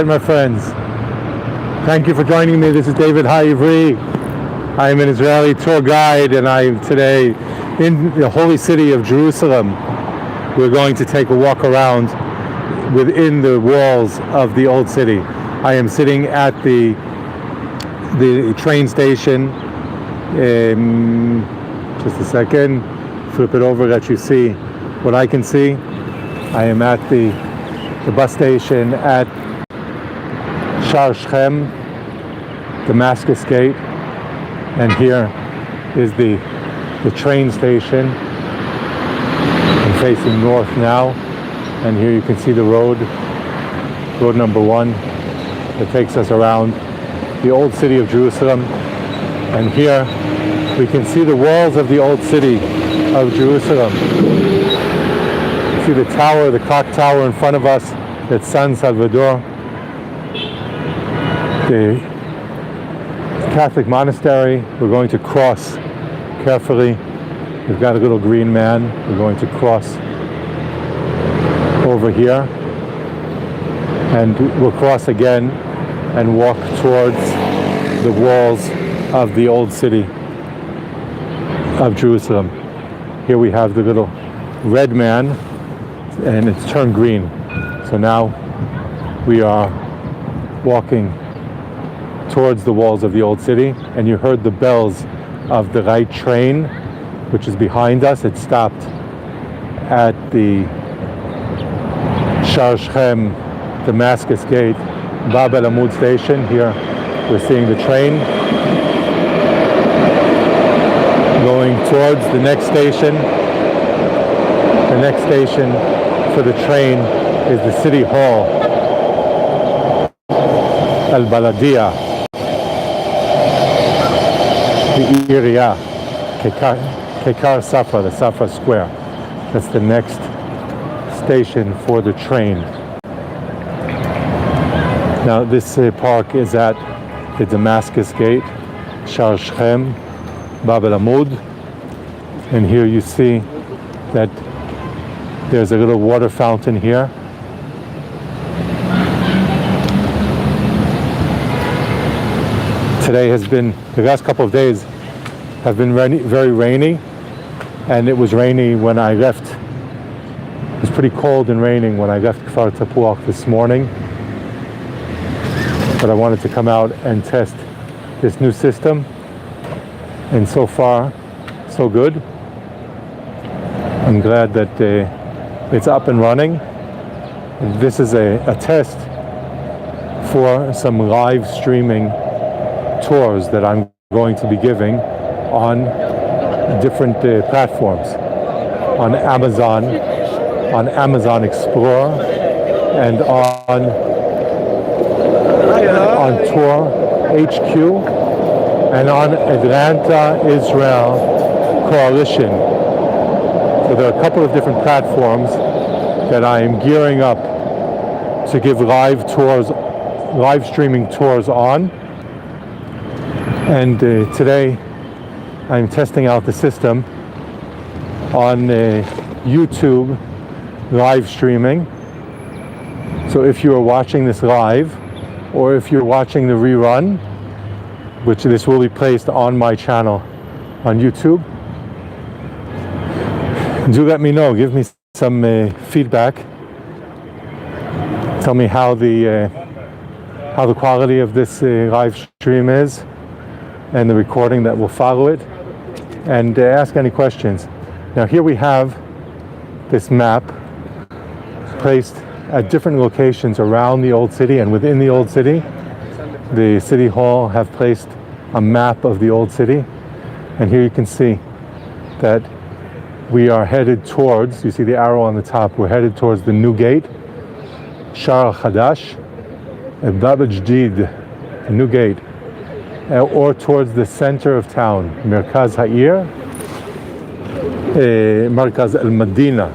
my friends. Thank you for joining me. This is David Ha'ivri. I am an Israeli tour guide, and I am today in the holy city of Jerusalem. We're going to take a walk around within the walls of the old city. I am sitting at the train station. Just a second. Flip it over, let you see what I can see. I am at the bus station at Shar Shechem, Damascus Gate, and here is the train station. I'm facing north now, and here you can see the road number 1 that takes us around the old city of Jerusalem. And here we can see the walls of the old city of Jerusalem. See the tower, the clock tower in front of us, that's San Salvador. The Catholic monastery. We're going to cross carefully. We've got a little green man. We're going to cross over here, and we'll cross again and walk towards the walls of the old city of Jerusalem. Here we have the little red man, and it's turned green. So now we are walking towards the walls of the old city, and you heard the bells of the light train, which is behind us. It stopped at the Shar Shechem Damascus Gate, Bab El Amud station. Here we're seeing the train going towards the next station. The next station for the train is the City Hall, Al Baladia, the Iriya, Kekar Safra, the Safra Square. That's the next station for the train. Now this park is at the Damascus Gate, Shar Shechem, Bab El Amud, and here you see that there's a little water fountain here. Today the last couple of days have been very rainy, and it was rainy when I left. It was pretty cold and raining when I left Kfar Tapuach this morning. But I wanted to come out and test this new system, and so far, so good. I'm glad that it's up and running. This is a test for some live streaming tours that I'm going to be giving on different platforms, on Amazon Explorer, and on Tour HQ, and on Atlanta Israel Coalition. So there are a couple of different platforms that I am gearing up to give live streaming tours on. And today I'm testing out the system on YouTube live streaming. So if you are watching this live, or if you're watching the rerun, which this will be placed on my channel on YouTube, do let me know. Give me some feedback. Tell me how the quality of this live stream is, and the recording that will follow it, and ask any questions. Now here we have this map placed at different locations around the old city and within the old city. The City Hall have placed a map of the old city, and here you can see that we are headed towards, you see the arrow on the top, we're headed towards the new gate, Shar Chadash, Bab Jdid, the new gate, or towards the center of town, Merkaz Ha'ir, Merkaz al-Madina,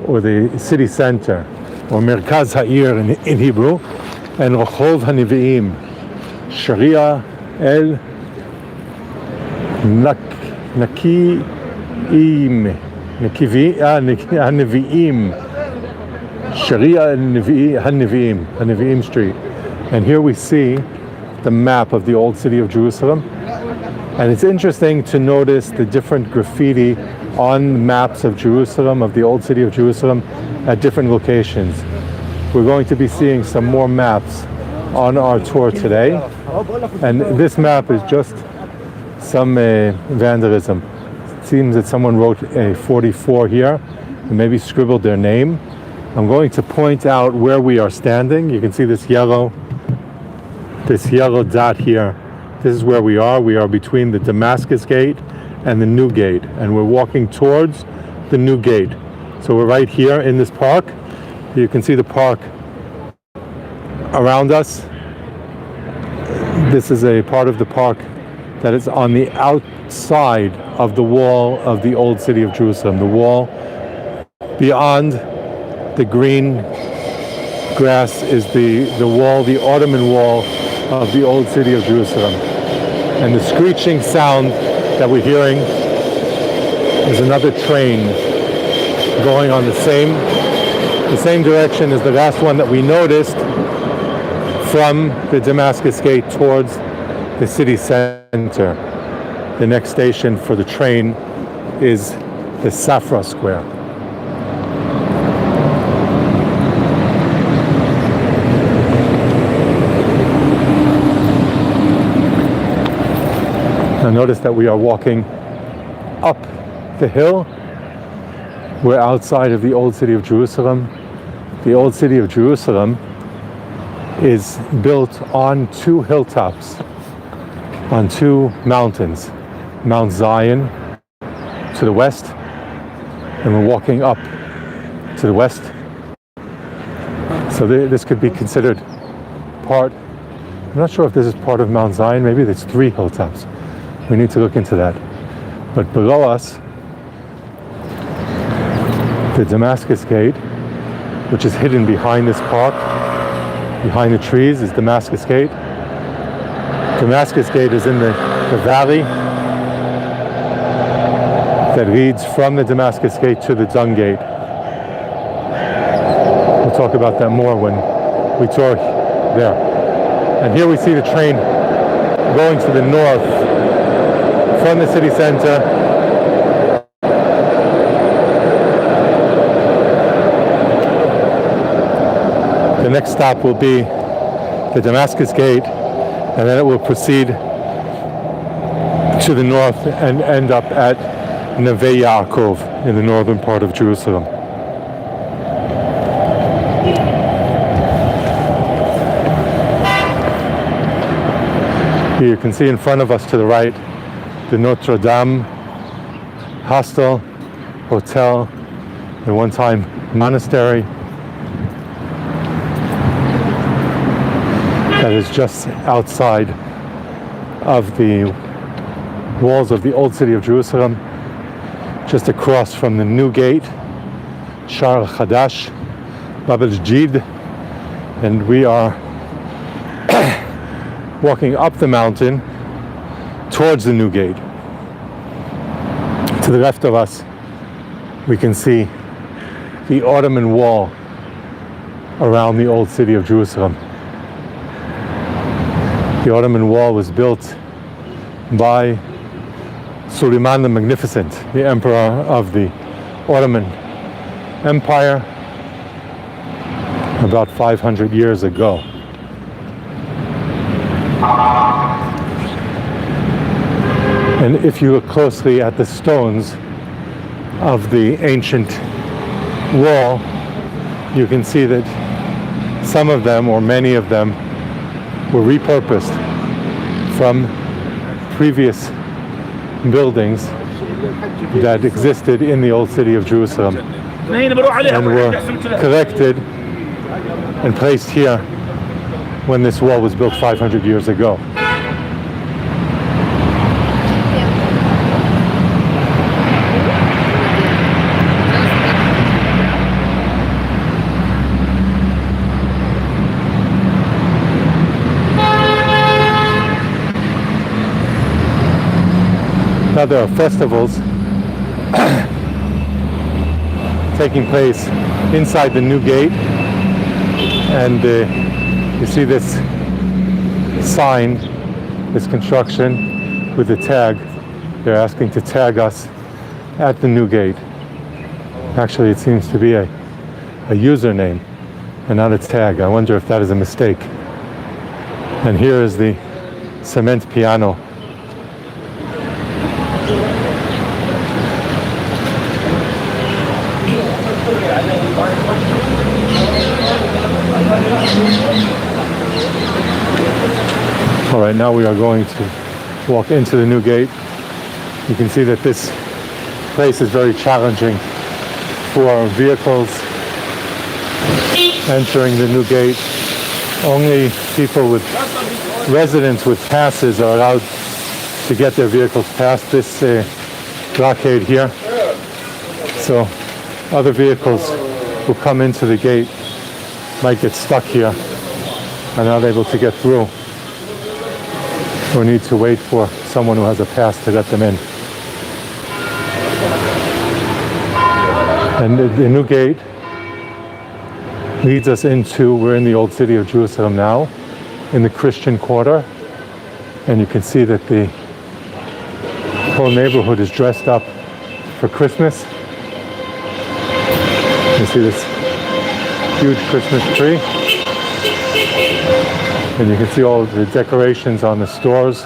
or the city center, or Merkaz Ha'ir in Hebrew, and Rehov HaNevi'im, Sharia El Nevi'im, Sharia El Nevi'im Street. And here we see the map of the old city of Jerusalem. And it's interesting to notice the different graffiti on the maps of Jerusalem, of the old city of Jerusalem, at different locations. We're going to be seeing some more maps on our tour today. And this map is just some vandalism. It seems that someone wrote a 44 here and maybe scribbled their name. I'm going to point out where we are standing. You can see this yellow dot here. This is where we are. We are between the Damascus Gate and the new gate, and we're walking towards the new gate. So we're right here in this park. You can see the park around us. This is a part of the park that is on the outside of the wall of the old city of Jerusalem. The wall beyond the green grass is the wall, the Ottoman Wall of the old city of Jerusalem. And the screeching sound that we're hearing is another train going on the same direction as the last one that we noticed from the Damascus Gate towards the city center. The next station for the train is the Safra Square. Now notice that we are walking up the hill. We're outside of the old city of Jerusalem. The old city of Jerusalem is built on two hilltops, on two mountains, Mount Zion to the west, and we're walking up to the west. So this could be considered part, I'm not sure if this is part of Mount Zion, maybe there's three hilltops. We need to look into that. But below us, the Damascus Gate, which is hidden behind this park, behind the trees, is Damascus Gate. Damascus Gate is in the valley that leads from the Damascus Gate to the Dung Gate. We'll talk about that more when we tour there. And here we see the train going to the north from the city center. The next stop will be the Damascus Gate, and then it will proceed to the north and end up at Naveh Yaakov in the northern part of Jerusalem. Here you can see in front of us to the right the Notre Dame Hostel, hotel, and one time monastery that is just outside of the walls of the old city of Jerusalem, just across from the new gate, Shar Chadash, Bab el-Jid, and we are walking up the mountain towards the new gate. To the left of us, we can see the Ottoman Wall around the old city of Jerusalem. The Ottoman Wall was built by Suleiman the Magnificent, the emperor of the Ottoman Empire, about 500 years ago. And if you look closely at the stones of the ancient wall, you can see that some of them, or many of them, were repurposed from previous buildings that existed in the old city of Jerusalem and were collected and placed here when this wall was built 500 years ago. Now there are festivals taking place inside the new gate, and you see this sign, this construction with the tag. They're asking to tag us at the new gate. Actually, it seems to be a username and not a tag. I wonder if that is a mistake. And here is the cement piano. All right, now we are going to walk into the new gate. You can see that this place is very challenging for vehicles entering the new gate. Only people with residents with passes are allowed to get their vehicles past this blockade here. So other vehicles who come into the gate might get stuck here and not able to get through, or need to wait for someone who has a pass to let them in. And the new gate leads us into, we're in the old city of Jerusalem now, in the Christian quarter, and you can see that the whole neighborhood is dressed up for Christmas. You see this huge Christmas tree, and you can see all the decorations on the stores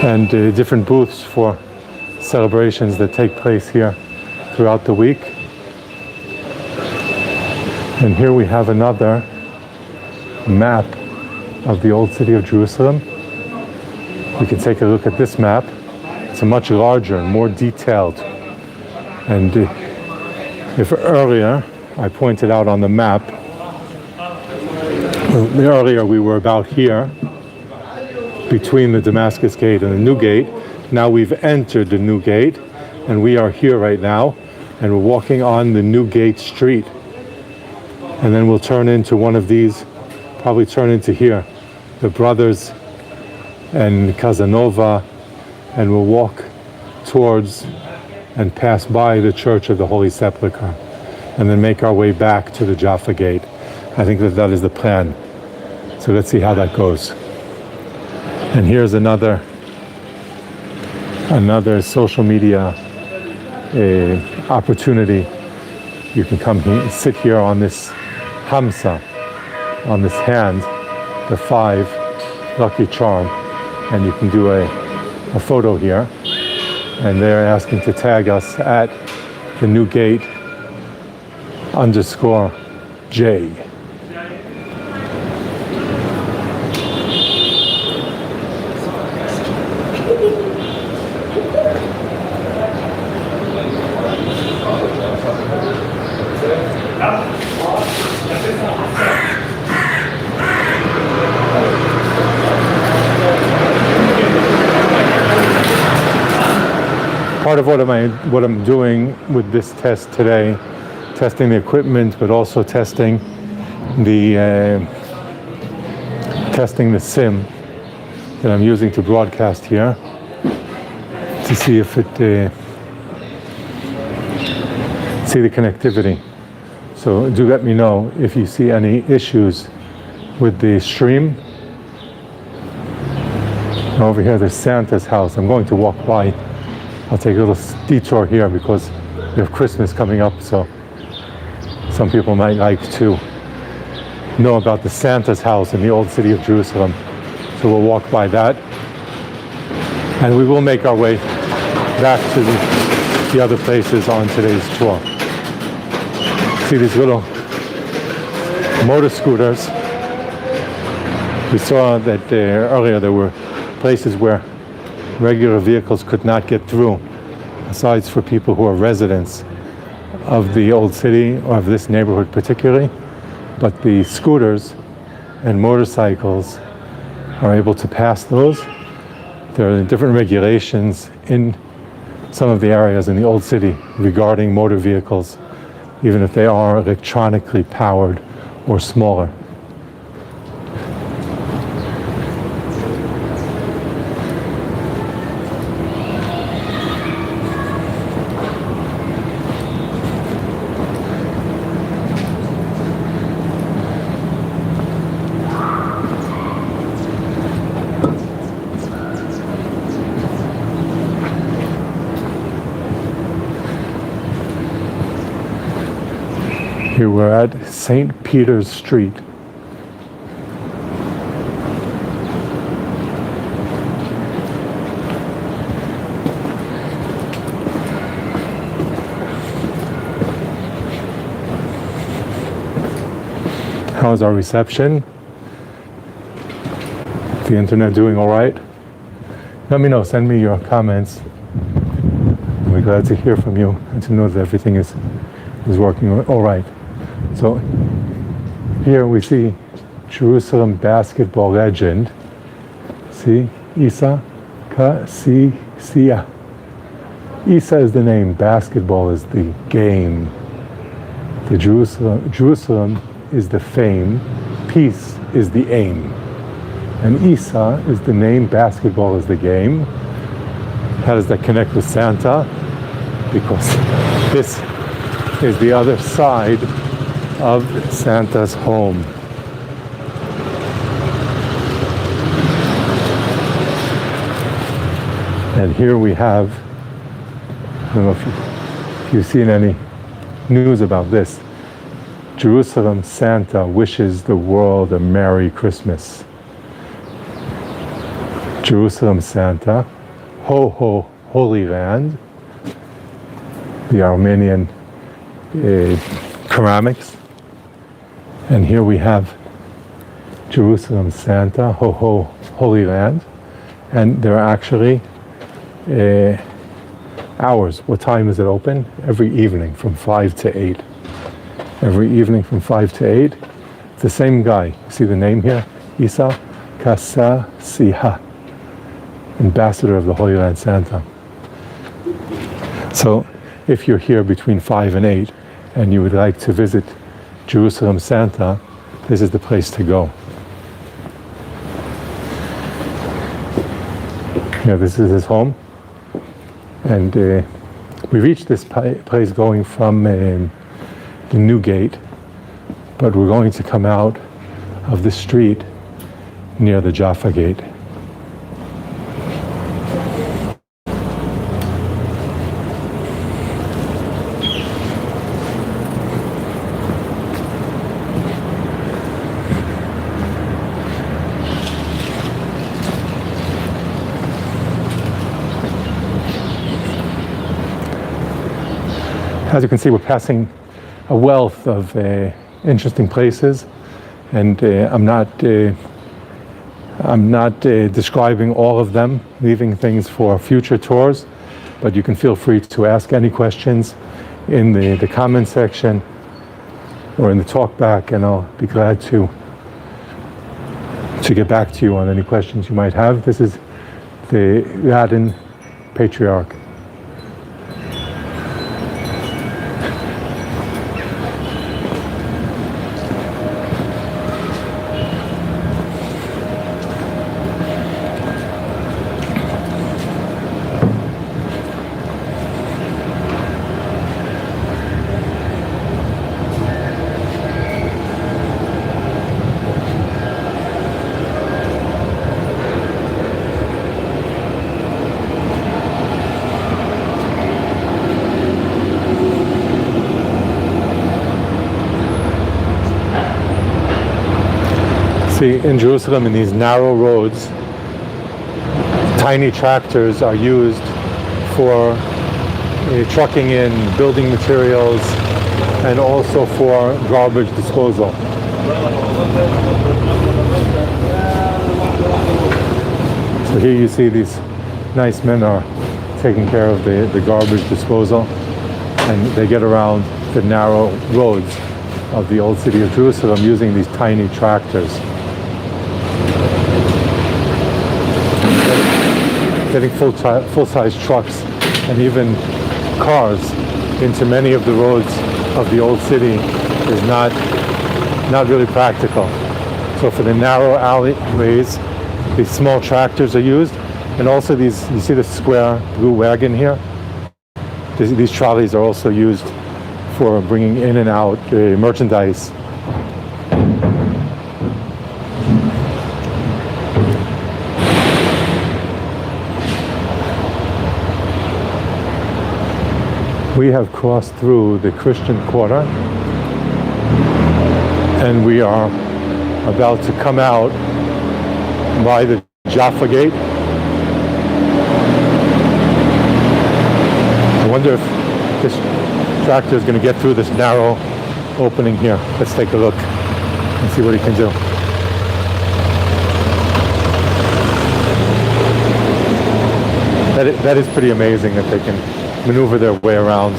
and different booths for celebrations that take place here throughout the week. And here we have another map of the old city of Jerusalem. We can take a look at this map. It's a much larger and more detailed. And if earlier I pointed out on the map, earlier we were about here, between the Damascus Gate and the new gate. Now we've entered the new gate, and we are here right now, and we're walking on the new gate street. And then we'll turn into one of these, probably turn into here, the Brothers and Casanova, and we'll walk towards and pass by the Church of the Holy Sepulchre, and then make our way back to the Jaffa Gate. I think that is the plan. So let's see how that goes. And here's another social media opportunity. You can come here, sit here on this hamsa, on this hand, the 5 lucky charm, and you can do a photo here. And they're asking to tag us at the new gate _J. Part of what I'm doing with this test today, testing the equipment, but also testing the SIM that I'm using to broadcast here, to see if it see the connectivity. So do let me know if you see any issues with the stream. Over here, there's Santa's house. I'm going to walk by. I'll take a little detour here because we have Christmas coming up, so some people might like to know about the Santa's house in the old city of Jerusalem. So we'll walk by that, and we will make our way back to the other places on today's tour. See these little motor scooters. We saw that earlier there were places where regular vehicles could not get through, aside for people who are residents of the old city or of this neighborhood particularly. But the scooters and motorcycles are able to pass those. There are different regulations in some of the areas in the old city regarding motor vehicles, even if they are electronically powered or smaller. Here we're at St. Peter's Street. How's our reception? The internet doing all right? Let me know, send me your comments. We're glad to hear from you and to know that everything is working all right. So here we see Jerusalem basketball legend. See, Isa, Ka, Si, Sia. Isa is the name, basketball is the game. The Jerusalem is the fame, peace is the aim. And Isa is the name, basketball is the game. How does that connect with Santa? Because this is the other side of Santa's home. And here we have, I don't know if you've seen any news about this, Jerusalem Santa wishes the world a Merry Christmas. Jerusalem Santa, Ho Ho Holy Land, the Armenian ceramics. And here we have Jerusalem Santa, Ho Ho Holy Land. And there are actually hours. What time is it open? Every evening from 5 to 8. Every evening from 5 to 8. It's the same guy. See the name here? Isa Kasa Siha, ambassador of the Holy Land Santa. So if you're here between 5 and 8 and you would like to visit Jerusalem Santa, this is the place to go. Yeah, this is his home. And we reached this place going from the new gate, but we're going to come out of the street near the Jaffa Gate. As you can see, we're passing a wealth of interesting places, and I'm not describing all of them, leaving things for future tours, but you can feel free to ask any questions in the comment section or in the talk back, and I'll be glad to get back to you on any questions you might have. This is the Latin Patriarch. See, in Jerusalem, in these narrow roads, tiny tractors are used for trucking in building materials and also for garbage disposal. So here you see these nice men are taking care of the garbage disposal, and they get around the narrow roads of the old city of Jerusalem using these tiny tractors. Getting full-size trucks and even cars into many of the roads of the old city is not really practical. So for the narrow alleyways, these small tractors are used, and also these, you see the square blue wagon here? These trolleys are also used for bringing in and out merchandise. We have crossed through the Christian quarter, and we are about to come out by the Jaffa Gate. I wonder if this tractor is going to get through this narrow opening here. Let's take a look and see what he can do. That is pretty amazing that they can maneuver their way around.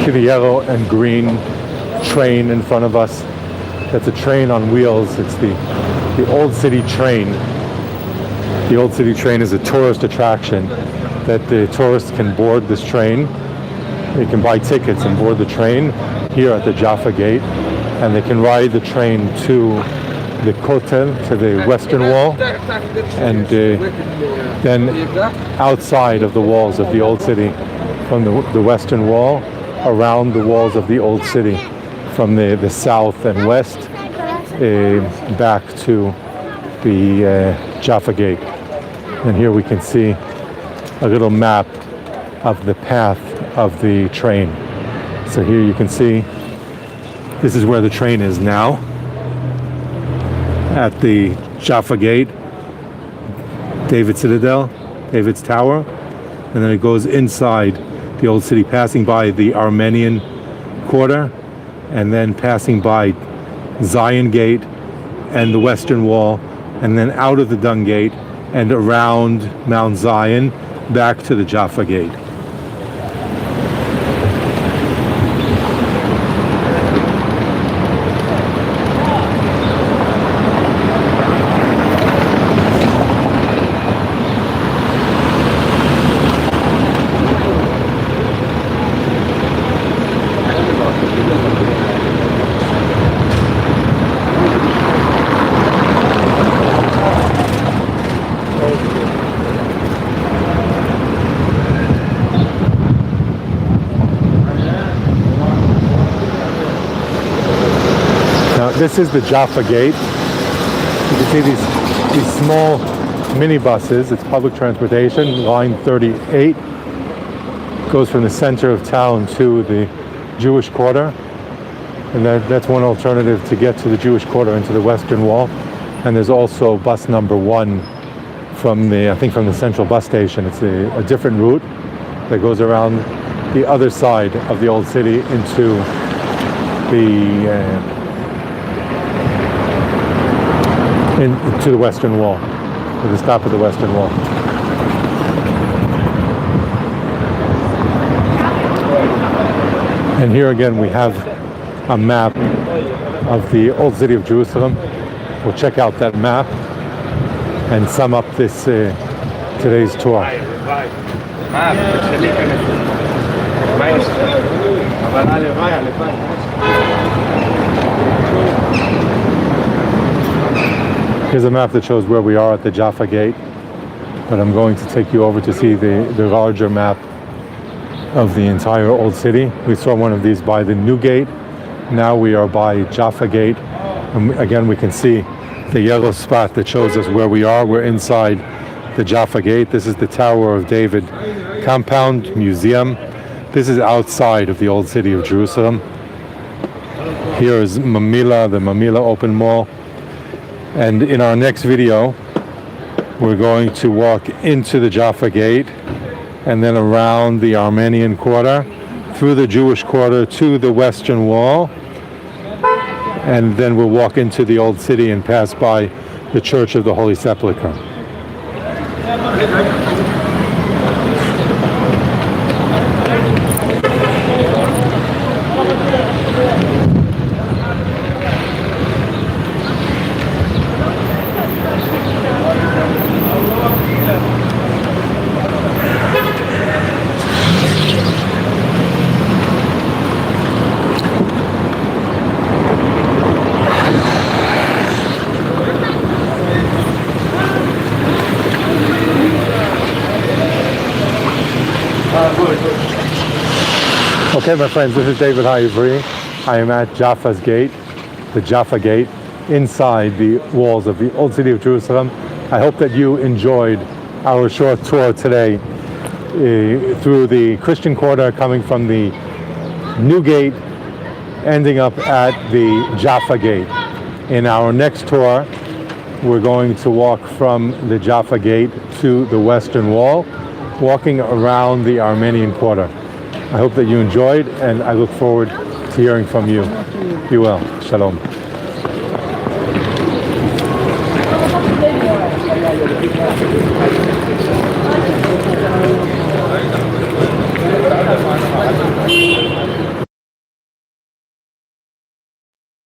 See the yellow and green train in front of us? That's a train on wheels. It's the Old City train. The Old City train is a tourist attraction that the tourists can board this train. They can buy tickets and board the train here at the Jaffa Gate, and they can ride the train to the Kotel, to the Western Wall, and then outside of the walls of the Old City, from the Western Wall, around the walls of the Old City, from the south and west, back to the Jaffa Gate. And here we can see a little map of the path of the train. So here you can see this is where the train is now, at the Jaffa Gate, David's Citadel, David's Tower, and then it goes inside the Old City, passing by the Armenian Quarter, and then passing by Zion Gate and the Western Wall, and then out of the Dung Gate and around Mount Zion back to the Jaffa Gate. This is the Jaffa Gate. You can see these small minibuses. It's public transportation. Line 38 goes from the center of town to the Jewish Quarter, and that's one alternative to get to the Jewish Quarter and to the Western Wall. And there's also bus number 1 from the central bus station. It's a different route that goes around the other side of the Old City into to the Western Wall, to the stop of the Western Wall. And here again we have a map of the Old City of Jerusalem. We'll check out that map and sum up this today's tour. Here's a map that shows where we are at the Jaffa Gate, but I'm going to take you over to see the larger map of the entire Old City. We saw one of these by the New Gate. Now we are by Jaffa Gate. And again, we can see the yellow spot that shows us where we are. We're inside the Jaffa Gate. This is the Tower of David compound, museum. This is outside of the Old City of Jerusalem. Here is Mamila, the Mamila Open Mall. And in our next video, we're going to walk into the Jaffa Gate and then around the Armenian Quarter, through the Jewish Quarter to the Western Wall, and then we'll walk into the Old City and pass by the Church of the Holy Sepulchre. Okay, my friends, this is David Hayivri. I am at Jaffa's Gate, the Jaffa Gate, inside the walls of the Old City of Jerusalem. I hope that you enjoyed our short tour today through the Christian Quarter, coming from the New Gate, ending up at the Jaffa Gate. In our next tour, we're going to walk from the Jaffa Gate to the Western Wall, walking around the Armenian Quarter. I hope that you enjoyed, and I look forward to hearing from you. Be well. Shalom.